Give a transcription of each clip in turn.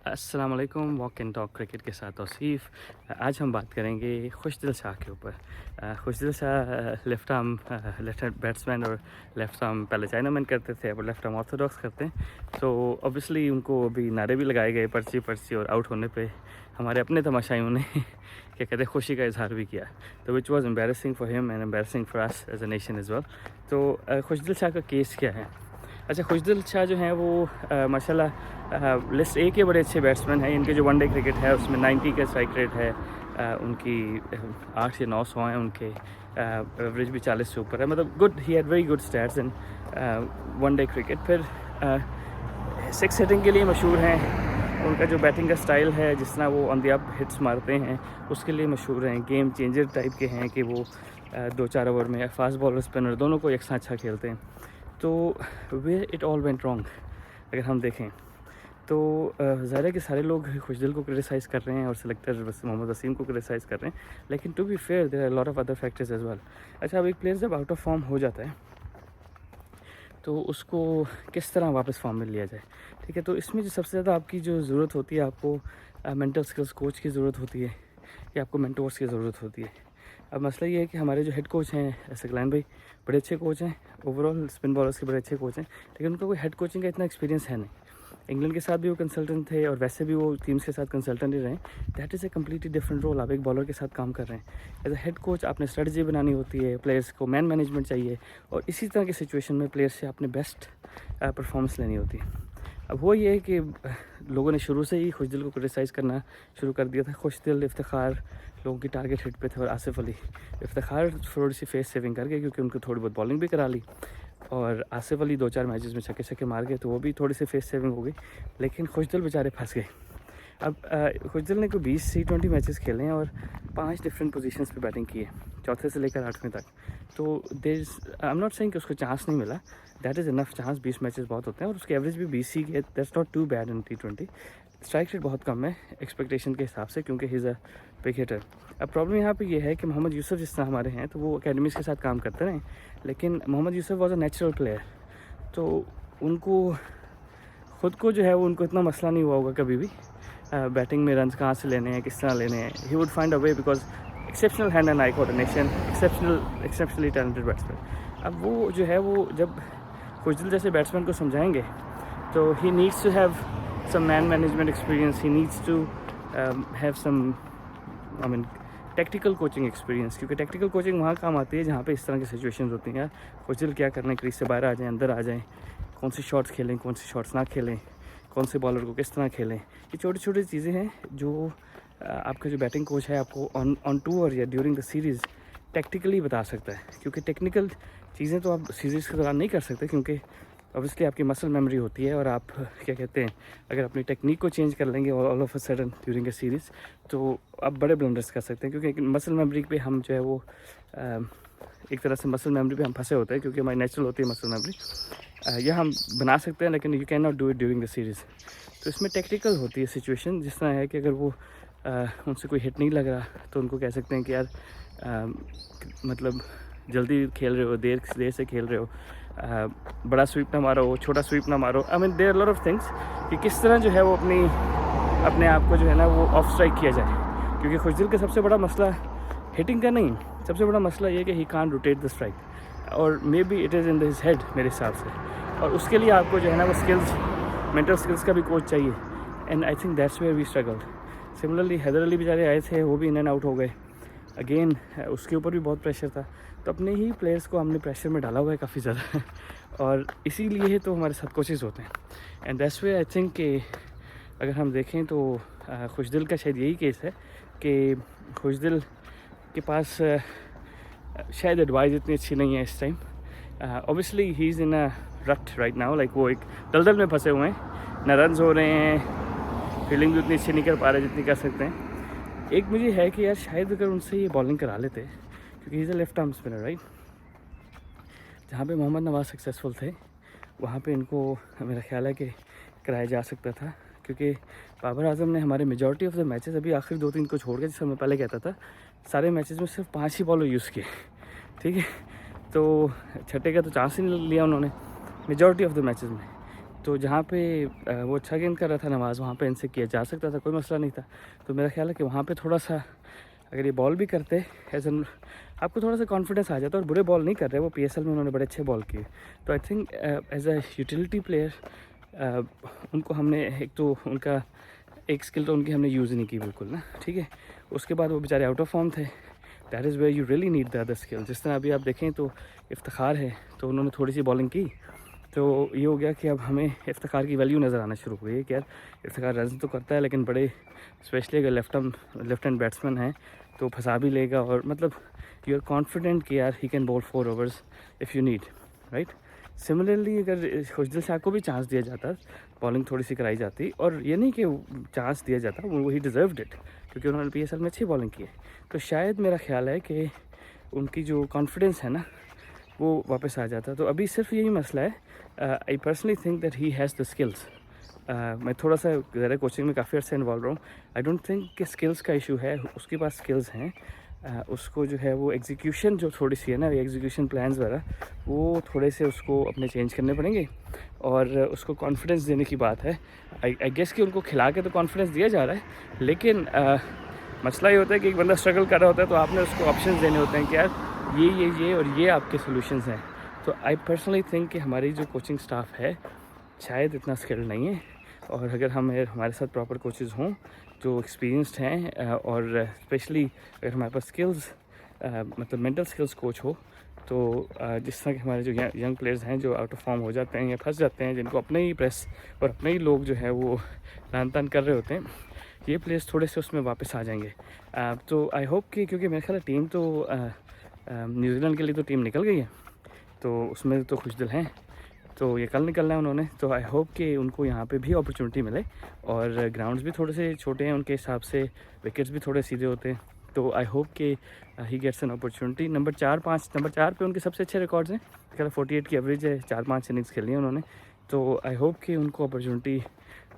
अस्सलाम वालेकुम। Walk and talk cricket के साथ तौसीफ़। आज हम बात करेंगे खुशदिल शाह के ऊपर। Khushdil Shah left arm left hand batsman और लेफ़्ट आर्म पहले चाइनामैन करते थे, अब लेफ़्ट आर्म ऑर्थोडॉक्स करते हैं। तो ऑब्वियसली उनको अभी नारे भी लगाए गए पर्ची पर्ची, और आउट होने पे हमारे अपने तमाशाइयों ने क्या कहते हैं खुशी का इजहार भी किया, तो which was embarrassing for him and embarrassing for us as a nation as well. तो खुशदिल शाह का केस क्या है? अच्छा, खुशदिल शाह जो हैं वो माशाल्लाह लिस्ट ए के बड़े अच्छे बैट्समैन हैं। इनके जो वनडे क्रिकेट है उसमें 90 का स्ट्राइक रेट है। उनकी 8 या 9 100 हैं उनके। एवरेज भी 40 से ऊपर है, मतलब good, he had very good stats in one day cricket. फिर सिक्स हिटिंग के लिए मशहूर हैं। उनका जो बैटिंग का स्टाइल है, जिस तरह वो ऑन द अप हिट्स मारते हैं, उसके लिए मशहूर हैं। गेम चेंजर टाइप के हैं कि वो 2-4 ओवर में फास्ट बॉलर स्पिनर दोनों को एक साथ अच्छा खेलते हैं। तो way it all went wrong अगर हम देखें तो ज़ाहिर है कि सारे लोग खुशदिल को क्रिटिसाइज़ कर रहे हैं और सिलेक्टर मोहम्मद वसीम को क्रिटिसाइज़ कर रहे हैं, लेकिन to be fair there are lot of other factors as well. अच्छा, अब एक प्लेयर जब आउट ऑफ फॉर्म हो जाता है तो उसको किस तरह वापस फॉर्म में लिया जाए, ठीक है। तो इसमें जो सबसे ज़्यादा आपकी जो ज़रूरत होती है, आपको मेंटल स्किल्स कोच की ज़रूरत होती है या आपको मेंटोर्स की ज़रूरत होती है। अब मसला ये है कि हमारे जो हेड कोच हैं सकलैन भाई, बड़े अच्छे कोच हैं, ओवरऑल स्पिन बॉलर्स के बड़े अच्छे कोच हैं, लेकिन उनका कोई हेड कोचिंग का इतना एक्सपीरियंस है नहीं। इंग्लैंड के साथ भी वो कंसल्टेंट थे और वैसे भी वो टीम्स के साथ कंसल्टेंट ही रहे। That is a completely different role. आप एक बॉलर के साथ काम कर रहे हैं एज अ हेड कोच, आपने स्ट्रेटजी बनानी होती है, प्लेयर्स को मैन मैनेजमेंट चाहिए, और इसी तरह की सिचुएशन में प्लेयर्स से आपने बेस्ट परफॉर्मेंस लेनी होती है। अब वो ये है कि लोगों ने शुरू से ही खुशदिल को क्रिटिसाइज़ करना शुरू कर दिया था। खुशदिल, इफ्तिखार लोगों की टारगेट हिट पे थे, और आसिफ अली। इफ्तिखार थोड़ी सी फेस सेविंग कर गए क्योंकि उनको थोड़ी बहुत बॉलिंग भी करा ली, और आसिफ अली 2-4 मैचेस में छक्के छक्के मार गए, तो वो भी थोड़ी सी फेस सेविंग हो गई। लेकिन खुशदिल बेचारे फंस गए। अब खुशदिल ने कोई 20 T20 मैचेस खेले हैं और 5 डिफरेंट पोजीशंस पे बैटिंग की है, चौथे से लेकर 8वें तक। तो there I am not saying कि उसको चांस नहीं मिला, that is enough chance. 20 matches बहुत होते हैं और उसकी एवरेज भी 20 ही है, that's not too bad in T20। Strike rate बहुत कम है एक्सपेक्टेशन के हिसाब से, क्योंकि he is a big hitter. अब प्रॉब्लम यहाँ पे ये है कि मोहम्मद यूसुफ जिस तरह हमारे हैं, तो वो अकेडमीज़ के साथ काम करते रहे, लेकिन Mohammad Yousuf was a natural player, तो उनको खुद को जो है वो उनको इतना मसला नहीं हुआ होगा कभी भी बैटिंग में रन्स कहाँ से लेने हैं, किस तरह लेने हैं। He would find a way because exceptional hand and eye coordination, exceptionally talented batsman. अब वो जो है वो जब खुशदिल जैसे बैट्समैन को समझाएंगे तो he needs to have some man management experience, he needs to have some I mean tactical coaching experience, क्योंकि टेक्टिकल कोचिंग वहाँ काम आती है जहाँ पे इस तरह की सिचुएशंस होती हैं। यार खुशदिल क्या करना है, क्रीज से बाहर आ जाएँ, अंदर आ जाएँ, कौन सी शॉट्स खेलें, कौन सी शॉट्स ना खेलें, कौन से बॉलर को किस तरह खेलें, ये छोटी छोटी चीज़ें हैं जो आपका जो बैटिंग कोच है आपको ऑन टूर या ड्यूरिंग द सीरीज़ टैक्टिकली बता सकता है। क्योंकि टेक्निकल चीज़ें तो आप सीरीज़ के दौरान नहीं कर सकते, क्योंकि ऑब्वियसली आपकी मसल मेमोरी होती है, और आप क्या कहते हैं अगर अपनी टेक्निक को चेंज कर लेंगे all of a sudden during a series, तो आप बड़े ब्लंडर्स कर सकते हैं। क्योंकि मसल मेमोरी पे हम जो है वो एक तरह से मसल मेमोरी पे हम फंसे होते हैं, क्योंकि हमारी नेचुरल होती है मसल मेमोरी। यह हम बना सकते हैं, लेकिन you can not do it during the series. तो इसमें टेक्निकल होती है सिचुएशन, जिस तरह है कि अगर वो उनसे कोई हिट नहीं लग रहा तो उनको कह सकते हैं कि यार मतलब जल्दी खेल रहे हो, देर से खेल रहे हो, बड़ा स्वीप ना मारो, छोटा स्वीप ना मारो। I mean there lot of things कि किस तरह जो है वो अपने आप को जो है ना वो ऑफ स्ट्राइक किया जाए। क्योंकि खुशदिल का सबसे बड़ा मसला हिटिंग का नहीं, सबसे बड़ा मसला ये कि he can't rotate the strike, और maybe it is in his head मेरे हिसाब से। और उसके लिए आपको जो है ना वो स्किल्स, मेंटल स्किल्स का भी कोच चाहिए, and I think that's where we struggled. Similarly Haider Ali बेचारे आए थे, वो भी इन एंड आउट हो गए अगेन, उसके ऊपर भी बहुत प्रेशर था। तो अपने ही प्लेयर्स को हमने प्रेशर में डाला हुआ है काफ़ी ज़्यादा और इसीलिए तो हमारे साथ कोचेज़ होते हैं। And that's way I think कि अगर हम देखें तो खुशदिल का शायद यही केस है कि खुशदिल के पास शायद एडवाइस इतनी अच्छी नहीं है इस time. Obviously he is in a rut right now, like वो एक दलदल में फंसे हुए हैं, ना रन्स हो रहे हैं, फील्डिंग भी उतनी अच्छी नहीं कर पा रहे जितनी कर सकते हैं। एक मुझे है कि यार शायद अगर उनसे ये बॉलिंग करा लेते, क्योंकि is a left arm spinner right, जहाँ पे मोहम्मद नवाज सक्सेसफुल थे वहाँ पे इनको मेरा ख्याल है कि कराया जा सकता था। क्योंकि बाबर आजम ने हमारे मेजॉरिटी ऑफ द मैचेस, अभी आखिरी 2-3 को छोड़ के, जैसे मैं पहले कहता था, सारे मैचेस में सिर्फ 5 ही बॉलर यूज़ किए, ठीक है। तो छठे का तो चांस ही नहीं लिया उन्होंने मेजॉरिटी ऑफ द मैचेस में। तो जहाँ पे वो अच्छा गेंद कर रहा था नवाज़, वहाँ पे इनसे किया जा सकता था, कोई मसला नहीं था। तो मेरा ख्याल है कि वहाँ पे थोड़ा सा अगर ये बॉल भी करते एज एन, आपको थोड़ा सा कॉन्फिडेंस आ जाता। और बुरे बॉल नहीं कर रहे, वो PSL में उन्होंने बड़े अच्छे बॉल किए। तो I think as a utility player उनको हमने एक तो उनका एक स्किल तो उनकी हमने यूज़ नहीं की बिल्कुल ना, ठीक है। उसके बाद वो बेचारे आउट ऑफ फॉर्म थे। That is where you really need the other skill. जिस तरह अभी आप देखें तो इफ्तिखार है, तो उन्होंने थोड़ी सी बॉलिंग की, तो ये हो गया कि अब हमें इफ्तिखार की वैल्यू नज़र आना शुरू हुई है कि यार इफ्तिखार रन तो करता है, लेकिन बड़े स्पेशली अगर लेफ्ट हैंड बैट्समैन है तो फंसा भी लेगा। और मतलब यू आर कॉन्फिडेंट कि यार he can ball 4 overs if you need, right. Similarly अगर खुशदिल शाह को भी चांस दिया जाता, बॉलिंग थोड़ी सी कराई जाती, और ये नहीं कि चांस दिया जाता, वो ही डिज़र्व्ड इट क्योंकि उन्होंने PSL में अच्छी बॉलिंग की है। तो शायद मेरा ख्याल है कि उनकी जो कॉन्फिडेंस है ना वो वापस आ जाता। तो अभी सिर्फ यही मसला है, I personally think that he has the skills. मैं थोड़ा सा ज़रा कोचिंग में काफ़ी अर्से इन्वॉल्व रहा हूँ। आई डोंट थिंक कि स्किल्स का इशू है, उसके पास स्किल्स हैं। उसको जो है वो एग्जीक्यूशन जो थोड़ी सी है ना, एग्जीक्यूशन प्लान्स वगैरह वो थोड़े से उसको अपने चेंज करने पड़ेंगे। और उसको कॉन्फिडेंस देने की बात है। आई गेस कि उनको खिला के तो कॉन्फिडेंस दिया जा रहा है, लेकिन मसला ये होता है कि एक बंदा स्ट्रगल कर रहा होता है तो आपने उसको ऑप्शंस देने होते हैं कि यार ये और ये आपके सॉल्यूशंस हैं। तो आई पर्सनली थिंक कि हमारी जो कोचिंग स्टाफ है शायद इतना स्किल्ड नहीं है। और अगर हमारे साथ प्रॉपर कोचेज़ हों जो एक्सपीरियंस्ड हैं, और स्पेशली अगर हमारे पास स्किल्स मतलब मेंटल स्किल्स कोच हो, तो जिस तरह के हमारे जो यंग प्लेयर्स हैं जो आउट ऑफ फॉर्म हो जाते हैं या फंस जाते हैं, जिनको अपने ही प्रेस और अपने ही लोग जो है वो लान तान कर रहे होते हैं, ये प्लेयर्स थोड़े से उसमें वापस आ जाएंगे। तो आई होप कि, क्योंकि मेरे ख्याल टीम तो न्यूजीलैंड के लिए तो टीम निकल गई है, तो उसमें तो खुशदिल हैं, तो ये कल निकलना है उन्होंने। तो आई होप कि उनको यहाँ पे भी अपॉर्चुनिटी मिले। और ग्राउंड्स भी थोड़े से छोटे हैं उनके हिसाब से, विकेट्स भी थोड़े सीधे होते हैं। तो आई होप कि he gets an opportunity. Number 4 पे उनके सबसे अच्छे रिकॉर्ड्स हैं, क्या 48 की एवरेज है, 4-5 इनिंग्स खेली हैं उन्होंने। तो आई होप कि उनको अपॉर्चुनिटी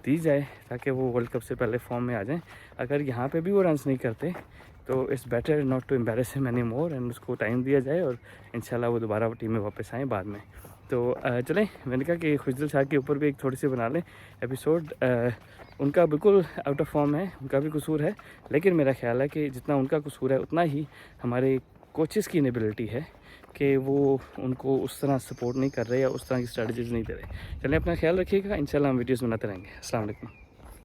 दी जाए ताकि वो वर्ल्ड कप से पहले फॉर्म में आ जाएँ। अगर यहाँ पे भी वो रन्स नहीं करते तो it's better not to embarrass him any more, and उसको टाइम दिया जाए और इंशाल्लाह वो दोबारा टीम में वापस आएँ बाद में। तो चलें, मैंने कहा कि खुशदिल शाह के ऊपर भी एक थोड़ी सी बना लें एपिसोड। उनका बिल्कुल आउट ऑफ फॉर्म है, उनका भी कसूर है, लेकिन मेरा ख्याल है कि जितना उनका कसूर है उतना ही हमारे कोचेज़ की इनेबिलिटी है कि वो उनको उस तरह सपोर्ट नहीं कर रहे या उस तरह की स्ट्रेटजीज़ नहीं दे रहे। चलें, अपना ख्याल रखिएगा, इंशाल्लाह हम वीडियोज़ बनाते रहेंगे। अस्सलाम वालेकुम।